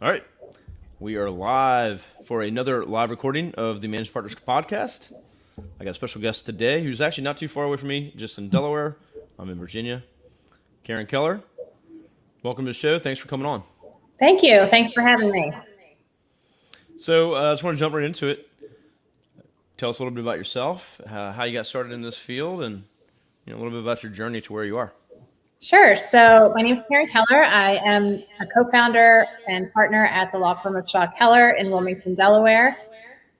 All right. We are live for another live recording of the Managed Partners podcast. I got a special guest today who's actually not too far away from me, just in Delaware. I'm in Virginia. Karen Keller, welcome to the show. Thanks for coming on. Thank you. Thanks for having me. So I just want to jump right into it. Tell us a little bit about yourself, how you got started in this field, and a little bit about your journey to where you are. Sure. So my name is Karen Keller. I am a co-founder and partner at the law firm of Shaw Keller in Wilmington, Delaware.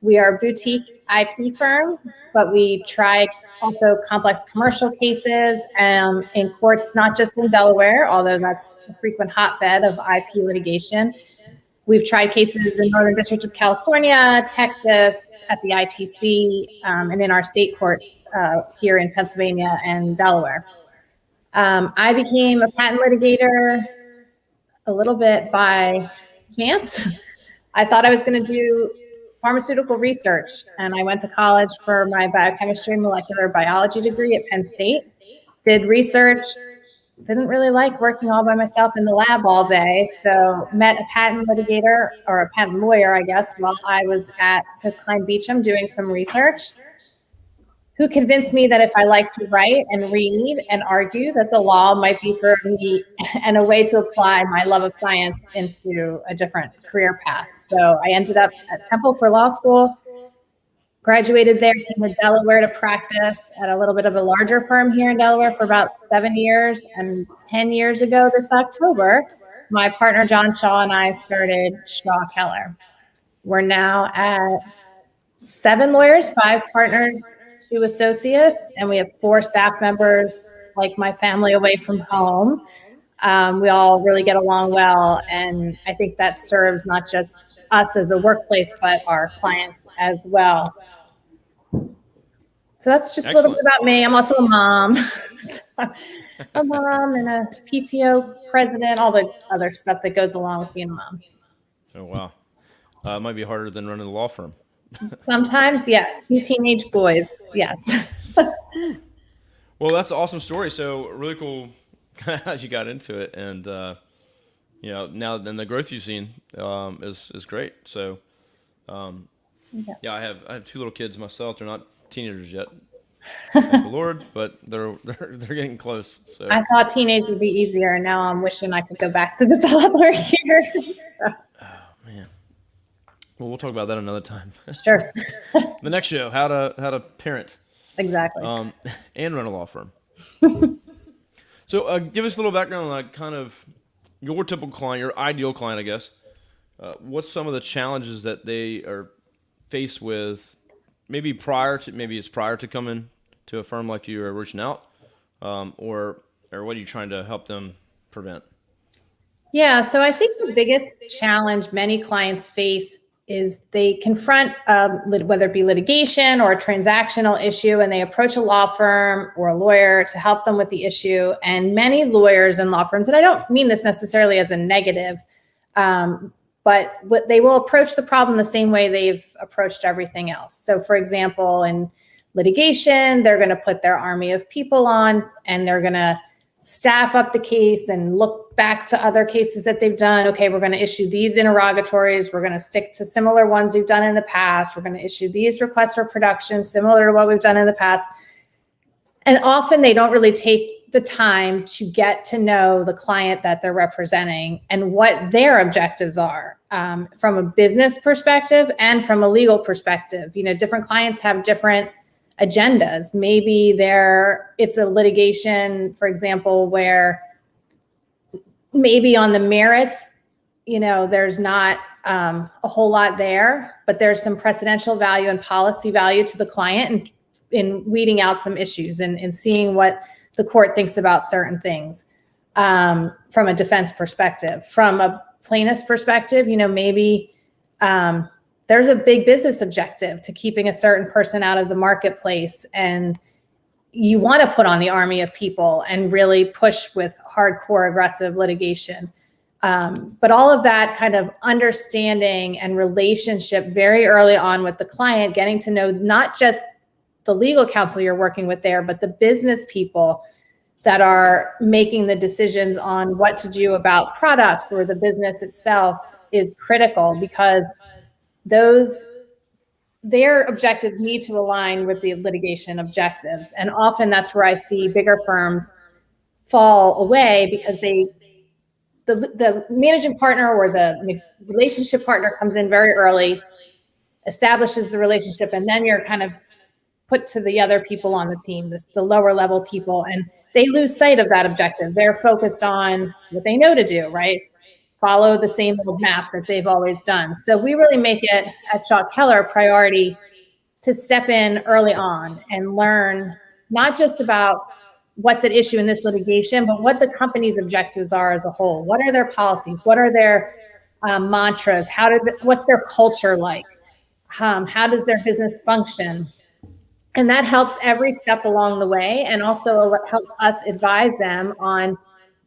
We are a boutique IP firm, but we try also complex commercial cases in courts, not just in Delaware, although that's a frequent hotbed of IP litigation. We've tried cases in Northern District of California, Texas, at the ITC, and in our state courts here in Pennsylvania and Delaware. I became a patent litigator a little bit by chance. I thought I was going to do pharmaceutical research, and I went to college for my biochemistry and molecular biology degree at Penn State. Did research, didn't really like working all by myself in the lab all day, so met a patent litigator, or a patent lawyer, I guess, while I was at Smith Kline Beecham doing some research, who convinced me that if I like to write and read and argue, that the law might be for me and a way to apply my love of science into a different career path. So I ended up at Temple for law school, graduated there, came to Delaware to practice at a little bit of a larger firm here in Delaware for about 7 years. And 10 years ago this October, my partner John Shaw and I started Shaw Keller. We're now at 7 lawyers, 5 partners, 2 associates, and we have 4 staff members, like my family away from home. We all really get along well, and I think that serves not just us as a workplace, but our clients as well. So that's just a little bit about me. I'm also a mom. A mom and a PTO president, all the other stuff that goes along with being a mom. Oh, wow. It might be harder than running a law firm. Sometimes, yes. 2 teenage boys, yes. Well, that's an awesome story. So really cool how you got into it, and now then the growth you've seen is great. So yeah, I have 2 little kids myself. They're not teenagers yet, thank the Lord, but they're getting close. So I thought teenage would be easier, and now I'm wishing I could go back to the toddler years. Oh man. Well, we'll talk about that another time. Sure. The next show, how to parent. Exactly. And run a law firm. So give us a little background on like kind of your typical client, your ideal client, I guess. What's some of the challenges that they are faced with, maybe it's prior to coming to a firm like you or reaching out, or what are you trying to help them prevent? Yeah, so I think the biggest challenge many clients face is they confront whether it be litigation or a transactional issue, and they approach a law firm or a lawyer to help them with the issue. And many lawyers and law firms, and I don't mean this necessarily as a negative, but they will approach the problem the same way they've approached everything else. So for example, in litigation, they're going to put their army of people on, and they're going to staff up the case and look back to other cases that they've done. Okay, we're going to issue these interrogatories. We're going to stick to similar ones we've done in the past. We're going to issue these requests for production similar to what we've done in the past. And often they don't really take the time to get to know the client that they're representing and what their objectives are from a business perspective and from a legal perspective. Different clients have different agendas. Maybe it's a litigation, for example, where maybe on the merits, there's not a whole lot there, but there's some precedential value and policy value to the client in weeding out some issues and seeing what the court thinks about certain things from a defense perspective. From a plaintiff's perspective, maybe there's a big business objective to keeping a certain person out of the marketplace, and you want to put on the army of people and really push with hardcore aggressive litigation. But all of that kind of understanding and relationship very early on with the client, getting to know not just the legal counsel you're working with there, but the business people that are making the decisions on what to do about products or the business itself. is critical, because their objectives need to align with the litigation objectives. And often that's where I see bigger firms fall away, because the managing partner or the relationship partner comes in very early, establishes the relationship, and then you're kind of put to the other people on the team, the lower level people, and they lose sight of that objective. They're focused on what they know to do, right? Follow the same old map that they've always done. So we really make it at Shaw Keller a priority to step in early on and learn not just about what's at issue in this litigation, but what the company's objectives are as a whole. What are their policies? What are their mantras? What's their culture like? How does their business function? And that helps every step along the way, and also helps us advise them on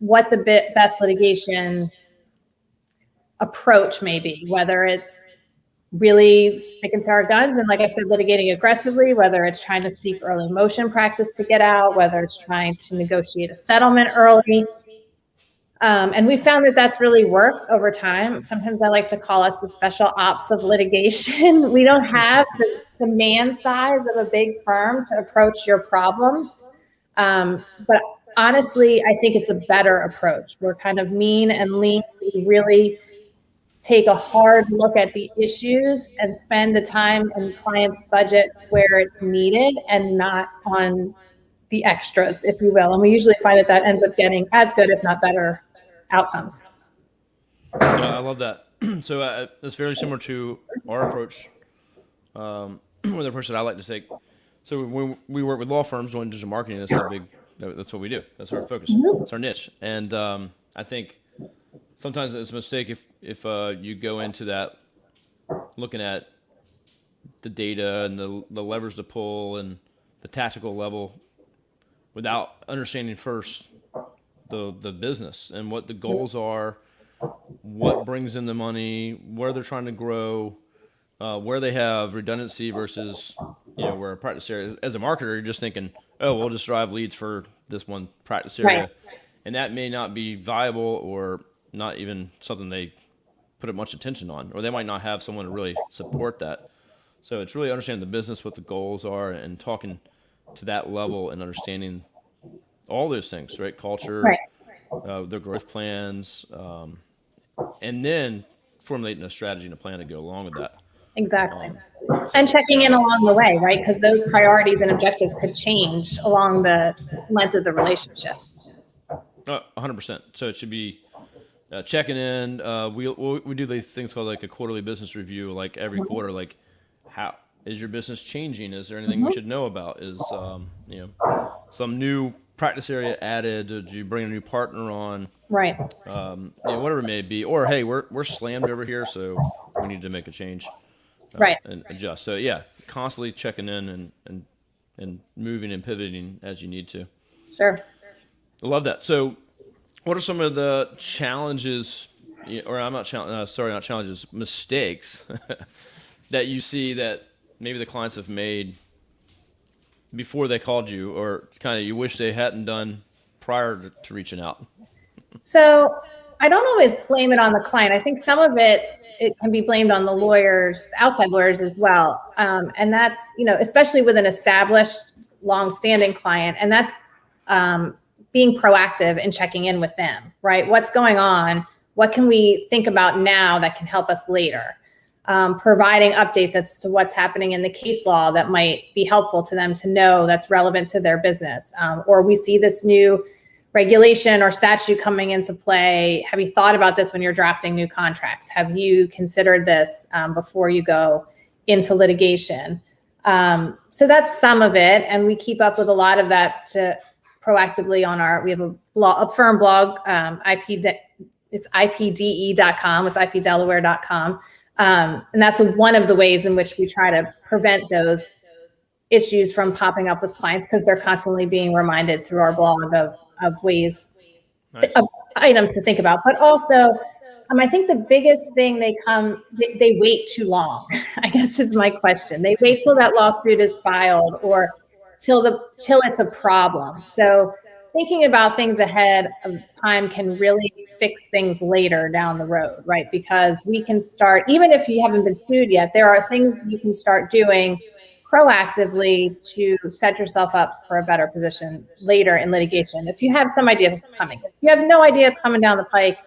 what the best litigation approach may be, whether it's really sticking to our guns and, like I said, litigating aggressively, whether it's trying to seek early motion practice to get out, whether it's trying to negotiate a settlement early. And we found that that's really worked over time. Sometimes I like to call us the special ops of litigation. We don't have the man size of a big firm to approach your problems. But honestly, I think it's a better approach. We're kind of mean and lean. We really take a hard look at the issues and spend the time and client's budget where it's needed, and not on the extras, if you will. And we usually find that ends up getting as good, if not better, outcomes. I love that. So it's very similar to our approach, with the approach that I like to take. So when we work with law firms doing digital marketing, that's what we do. That's our focus. That's our niche. And I think sometimes it's a mistake if you go into that looking at the data and the levers to pull and the tactical level without understanding first the business and what the goals are, what brings in the money, where they're trying to grow, where they have redundancy versus, where a practice area, as a marketer, you're just thinking, oh, we'll just drive leads for this one practice area. Right. And that may not be viable, or not even something they put much attention on, or they might not have someone to really support that. So it's really understanding the business, what the goals are, and talking to that level and understanding all those things, right? Culture, right. Their growth plans, and then formulating a strategy and a plan to go along with that. Exactly. And checking in along the way, right? Because those priorities and objectives could change along the length of the relationship. 100%. So it should be checking in. We do these things called like a quarterly business review, like every quarter, like how is your business changing? Is there anything we should know about? Is some new practice area added? Did you bring a new partner on? Right. Whatever it may be. Or hey, we're slammed over here, so we need to make a change. Right. And adjust. So yeah, constantly checking in and moving and pivoting as you need to. Sure. I love that. So what are some of the challenges, not challenges, mistakes that you see that maybe the clients have made before they called you, or kind of you wish they hadn't done prior to reaching out? So I don't always blame it on the client. I think some of it can be blamed on the lawyers, outside lawyers as well. And that's, especially with an established, long-standing client. And that's being proactive and checking in with them, right? What's going on? What can we think about now that can help us later? Providing updates as to what's happening in the case law that might be helpful to them to know, that's relevant to their business. Or we see this new regulation or statute coming into play. Have you thought about this when you're drafting new contracts? Have you considered this before you go into litigation? So that's some of it. And we keep up with a lot of that proactively on we have a firm blog, it's ipde.com, it's ipdelaware.com. And that's one of the ways in which we try to prevent those issues from popping up with clients, because they're constantly being reminded through our blog of ways, nice. Of items to think about. But also, I think the biggest thing they wait too long, I guess is my question. They wait till that lawsuit is filed, or till it's a problem. So thinking about things ahead of time can really fix things later down the road, right? Because we can start, even if you haven't been sued yet, there are things you can start doing proactively to set yourself up for a better position later in litigation. If you have some idea it's coming, if you have no idea it's coming down the pike,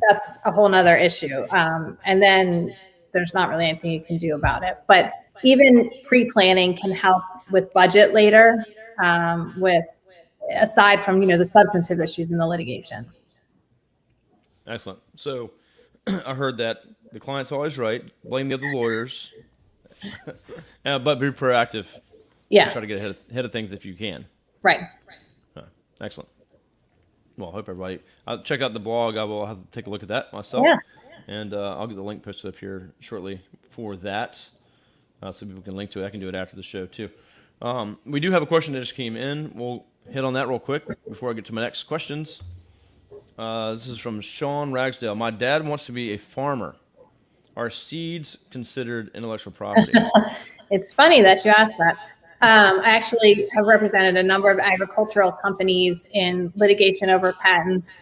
that's a whole nother issue. And then there's not really anything you can do about it. But even pre-planning can help with budget later, with aside from, the substantive issues in the litigation. Excellent. So I heard that the client's always right. Blame the other lawyers, but be proactive. Yeah. Try to get ahead of things if you can. Right. Excellent. Well, I hope everybody. I'll check out the blog. I will have to take a look at that myself. Yeah. And I'll get the link posted up here shortly for that, so people can link to it. I can do it after the show too. We do have a question that just came in. We'll hit on that real quick before I get to my next questions. This is from Sean Ragsdale. My dad wants to be a farmer. Are seeds considered intellectual property? It's funny that you asked that. I actually have represented a number of agricultural companies in litigation over patents.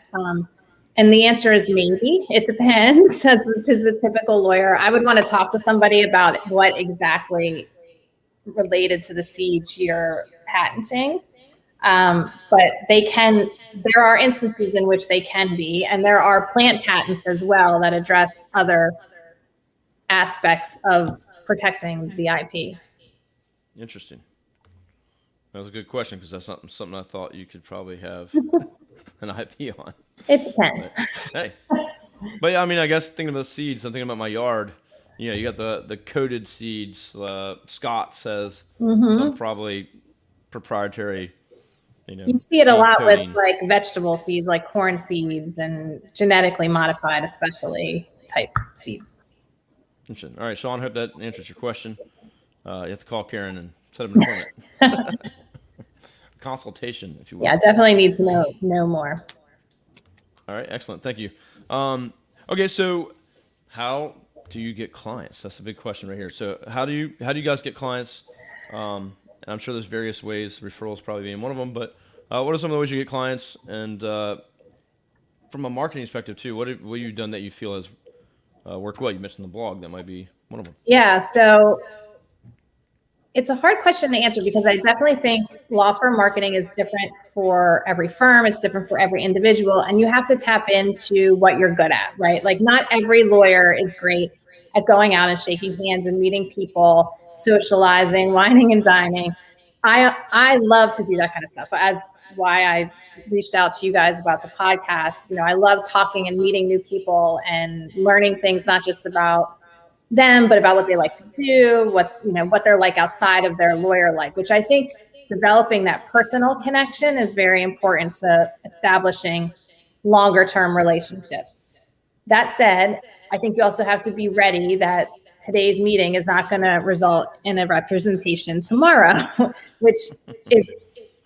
And the answer is maybe. It depends, as to the typical lawyer. I would want to talk to somebody about what exactly related to the seeds you're patenting. But there are instances in which they can be, and there are plant patents as well that address other aspects of protecting the IP. Interesting. That was a good question because that's something I thought you could probably have an IP on. It depends. But yeah, I mean, I guess thinking about seeds, I'm thinking about my yard. You got the coated seeds. Scott says some probably proprietary. You see it a lot coating with like vegetable seeds, like corn seeds and genetically modified, especially type seeds. Interesting. All right, Sean, I hope that answers your question. You have to call Karen and set up an appointment. Consultation, if you will. Yeah, definitely need to know more. All right, excellent. Thank you. Okay, so how do you get clients? That's a big question right here. So how do you guys get clients? And I'm sure there's various ways, referrals probably being one of them, but what are some of the ways you get clients? And from a marketing perspective too, what have you done that you feel has worked well? You mentioned the blog. That might be one of them. Yeah, so it's a hard question to answer because I definitely think law firm marketing is different for every firm. It's different for every individual. And you have to tap into what you're good at, right? Like not every lawyer is great at going out and shaking hands and meeting people, socializing, wining and dining. I love to do that kind of stuff. That's why I reached out to you guys about the podcast. I love talking and meeting new people and learning things, not just about them, but about what they like to do, what they're like outside of their lawyer life, which I think developing that personal connection is very important to establishing longer term relationships. That said, I think you also have to be ready that today's meeting is not going to result in a representation tomorrow, which is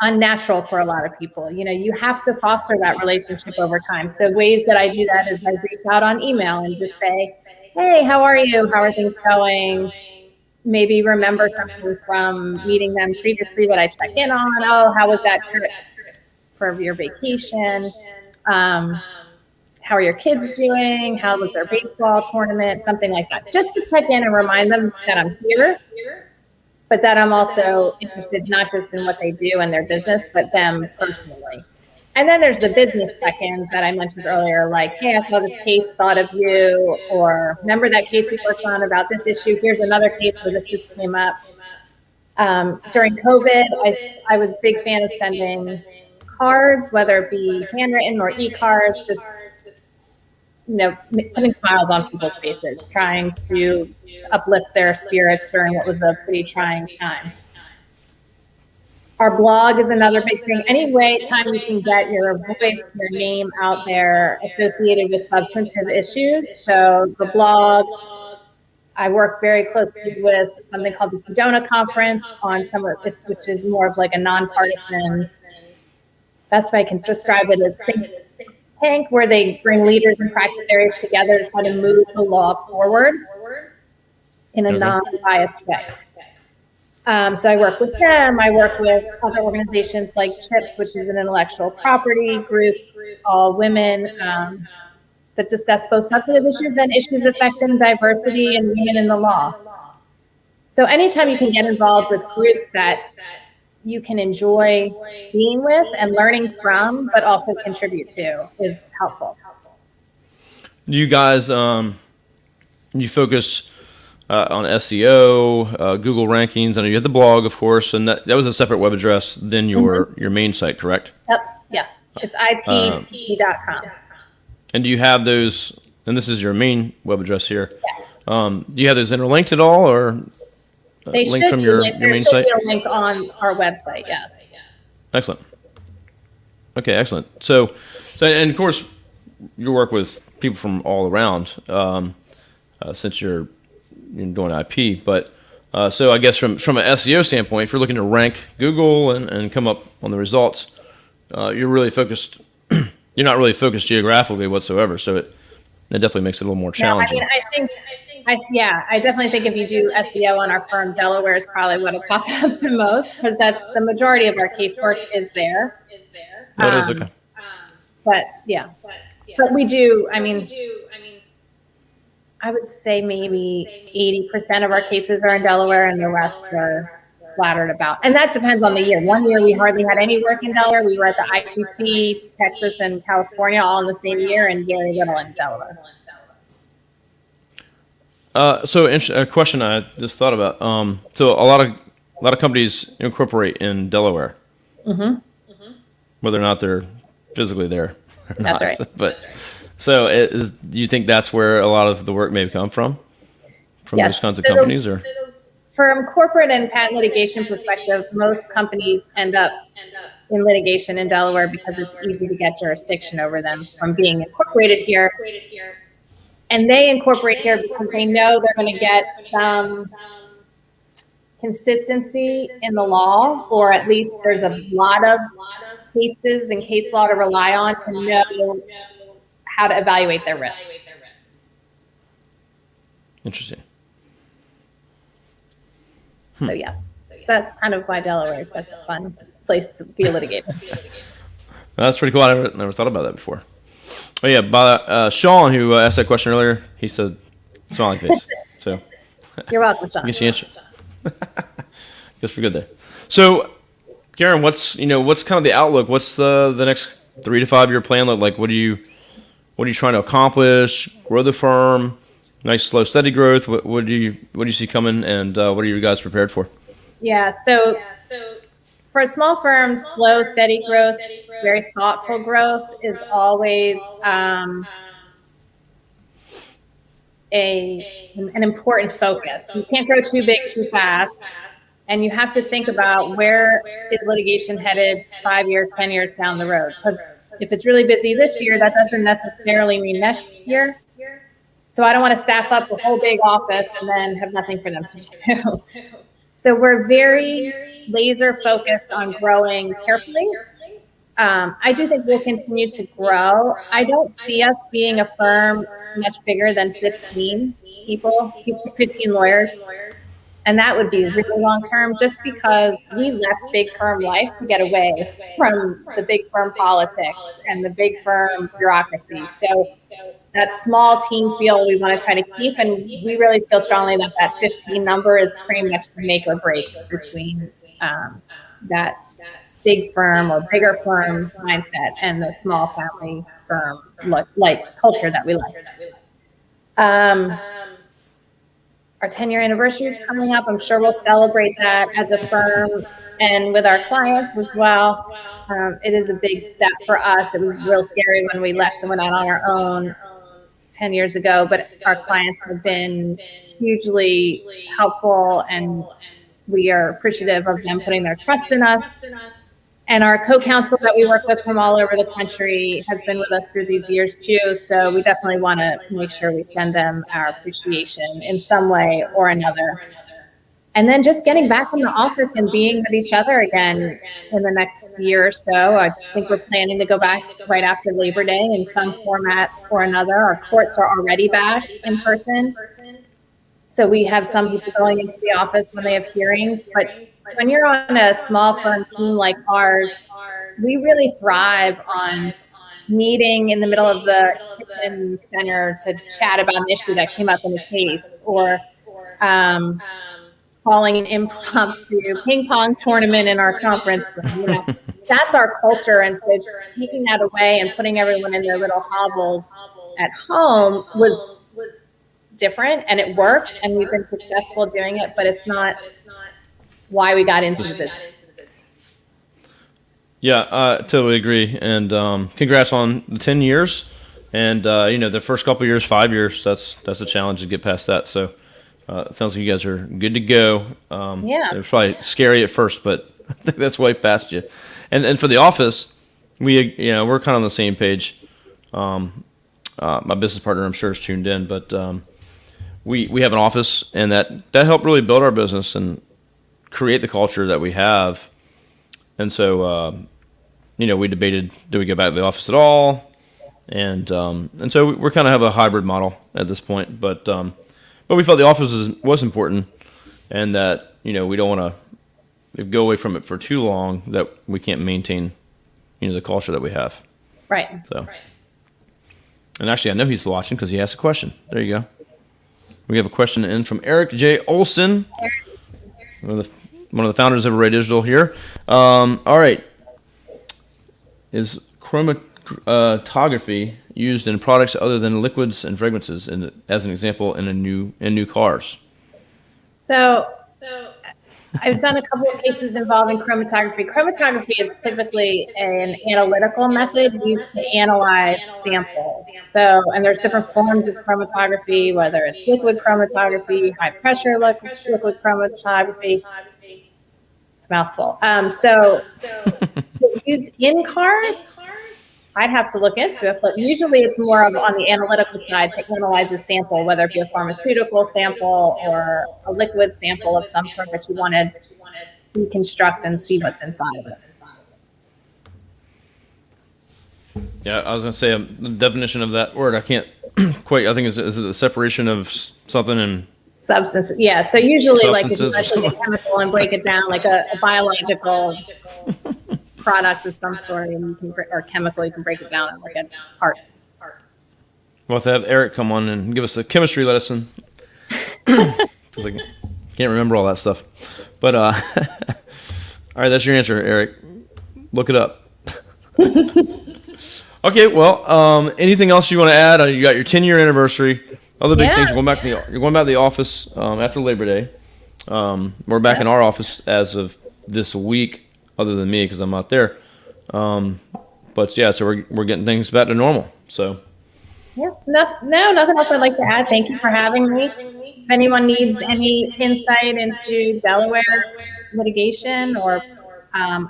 unnatural for a lot of people. You have to foster that relationship over time. So ways that I do that is I reach out on email and just say, hey, how are you? How are things going? Maybe remember something from meeting them previously that I check in on. Oh, how was that trip for your vacation? How are your kids doing? How was their baseball tournament? Something like that. Just to check in and remind them that I'm here, but that I'm also interested not just in what they do and their business, but them personally. And then there's the business check-ins that I mentioned earlier, like, hey, I saw this case, thought of you, or remember that case we worked on about this issue? Here's another case where this just came up. During COVID, I was a big fan of sending cards, whether it be handwritten or e-cards, just putting smiles on people's faces, trying to uplift their spirits during what was a pretty trying time. Our blog is another big thing. Any time you can get your voice, your name out there associated with substantive issues. So the blog, I work very closely with something called the Sedona Conference on which is more of like a nonpartisan, best way I can describe it as think tank, where they bring leaders and practice areas together to try to move the law forward in a non-biased way. So I work with them. I work with other organizations like CHIPS, which is an intellectual property group, all women, that discuss both substantive issues and issues affecting diversity and women in the law. So anytime you can get involved with groups that you can enjoy being with and learning from, but also contribute to, is helpful. Do you guys you focus on SEO, Google rankings? I know you have the blog, of course, and that was a separate web address than your main site, correct? Yep. Yes. It's ip.com. And do you have those? And this is your main web address here. Yes. Do you have those interlinked at all, or They linked should from be your linked. There main should site? be a link on our website. Yes. Excellent. Okay, excellent. So, and of course, you work with people from all around, since you're doing IP. But so I guess from an SEO standpoint, if you're looking to rank Google and come up on the results, you're really focused. You're not really focused geographically whatsoever. So it definitely makes it a little more No, I challenging. mean, I definitely think if you do SEO on our firm, Delaware is probably what will pop up the most, because that's the majority of our casework is there. That is okay. But yeah, but we do. I mean, I would say maybe 80% of our cases are in Delaware, and the rest are splattered about. And that depends on the year. One year we hardly had any work in Delaware. We were at the ITC, Texas, and California all in the same year, and very little in Delaware. So a question I just thought about. So a lot of companies incorporate in Delaware, whether or not they're physically there. Or That's not. right. But so do you think that's where a lot of the work may come from Yes. those kinds of companies, or? From corporate and patent litigation perspective, most companies end up in litigation in Delaware because it's easy to get jurisdiction over them from being incorporated here. And they incorporate here because they know they're going to get some consistency in the law, or at least there's a lot of cases and case law to rely on to know how to evaluate their risk. Interesting. So yes, so that's kind of why Delaware is such a fun place to be a litigator. That's pretty cool. I never thought about that before. Oh yeah, by Sean, who asked that question earlier, he said smiling face. So You're welcome, Sean. I guess you answered. Guess we're good there. So, Karen, what's kind of the outlook? What's the next 3 to 5 year plan look like? What are you trying to accomplish? Grow the firm? Nice, slow, steady growth. What do you see coming, and what are you guys prepared for? Yeah, so for a small firm, slow, steady growth, very thoughtful growth is always an important focus. You can't grow too big too fast, and you have to think about where is litigation headed 5 years, 10 years down the road. Because if it's really busy this year, that doesn't necessarily mean next year. So I don't want to staff up a whole big office and then have nothing for them to do. So we're very laser focused on growing carefully. I do think we'll continue to grow. I don't see us being a firm much bigger than 15 people, 15 lawyers. And that would be really long term, just because we left big firm life to get away from the big firm politics and the big firm bureaucracy. So that small team feel we want to try to keep, and we really feel strongly that that 15 number is pretty much the make or break between that big firm or bigger firm mindset and the small family firm culture that we like. Our 10-year anniversary is coming up. I'm sure we'll celebrate that as a firm and with our clients as well. It is a big step for us. It was real scary when we left and went out on our own 10 years ago, but our clients have been hugely helpful, and we are appreciative of them putting their trust in us. And our co-counsel that we work with from all over the country has been with us through these years too. So we definitely want to make sure we send them our appreciation in some way or another. And then just getting back in the office and being with each other again in the next year or so. I think we're planning to go back right after Labor Day in some format or another. Our courts are already back in person. So we have some people going into the office when they have hearings, but when you're on a small firm team like ours, we really thrive on meeting in the middle of the kitchen center to chat about an issue that came up in a case, or um, calling an impromptu ping pong tournament in our conference room. That's our culture. And so taking that away and putting everyone in their little hovels at home was different, and it worked, and we've been successful doing it, but it's not why we got into the business. Yeah, I totally agree. And congrats on the 10 years. And, the first couple of years, 5 years, that's a challenge to get past that. So it sounds like you guys are good to go. Yeah. It was probably scary at first, but I think that's way past you. And for the office, we're kind of on the same page. My business partner, I'm sure, is tuned in, but we have an office, and that helped really build our business and create the culture that we have. And so, we debated, do we go back to the office at all? And so we're kind of have a hybrid model at this point. But we felt the office was important, and that, we don't want to go away from it for too long, that we can't maintain, the culture that we have. Right. So, and actually, I know he's watching because he asked a question. There you go. We have a question in from Eric J. Olson, one of the founders of Array Digital here. All right. Is chromatography used in products other than liquids and fragrances, as an example, in new cars? So I've done a couple of cases involving chromatography. Chromatography is typically an analytical method used to analyze samples. So, and there's different forms of chromatography, whether it's liquid chromatography, high pressure liquid chromatography. It's a mouthful. So used in cars, I'd have to look into it, but usually it's more of on the analytical side to analyze a sample, whether it be a pharmaceutical sample or a liquid sample of some sort that you want to reconstruct and see what's inside of it. Yeah, I was going to say the definition of that word, I can't quite, I think is it the separation of something and substance. Yeah, so usually like if you Substances or actually get chemical and break it down, like a biological product of some sort, and you can or chemical, you can break it down and look at its parts. We'll have to have Eric come on and give us a chemistry lesson. Because I can't remember all that stuff. But, all right, that's your answer, Eric. Look it up. Okay, well, anything else you want to add? You got your 10-year anniversary. Other big things. You're going back to the office after Labor Day. We're back in our office as of this week, other than me because I'm not there. But yeah, so we're getting things back to normal. So. Yeah, nothing else I'd like to add. Thank you for having me. If anyone needs any insight into Delaware litigation or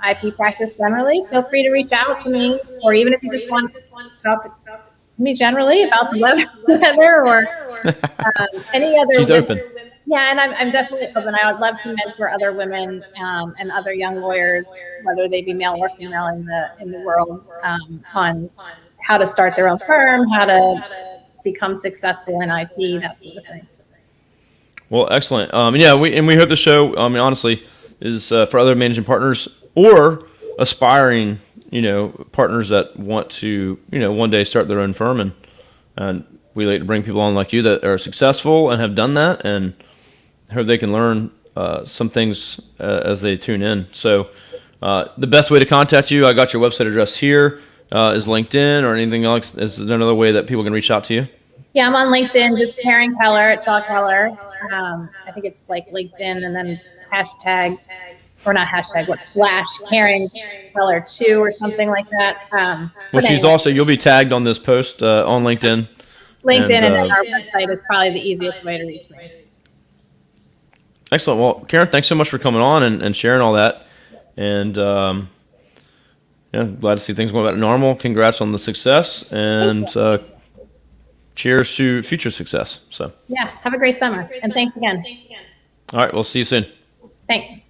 IP practice generally, feel free to reach out to me, or even if you just want to talk to me generally about the weather or any other. She's open. Yeah, and I'm definitely open. I would love to mentor other women and other young lawyers, whether they be male or female in the world, on how to start their own firm, how to become successful in IP, that sort of thing. Well, excellent. We hope the show, honestly, is for other managing partners or aspiring, partners that want to, one day start their own firm, and we like to bring people on like you that are successful and have done that, and hope they can learn some things as they tune in. So, the best way to contact you, I got your website address here. Is LinkedIn or anything else? Is there another way that people can reach out to you? Yeah, I'm on LinkedIn, just Karen Keller at Shaw Keller. I think it's like LinkedIn and then hashtag, or not hashtag, / Karen Keller 2 or something like that. Well, she's also, you'll be tagged on this post on LinkedIn. And then our website is probably the easiest way to reach me. Excellent. Well, Karen, thanks so much for coming on and sharing all that. And glad to see things going back to normal. Congrats on the success, and cheers to future success. So yeah, have a great summer, and thanks again. All right, we'll see you soon. Thanks.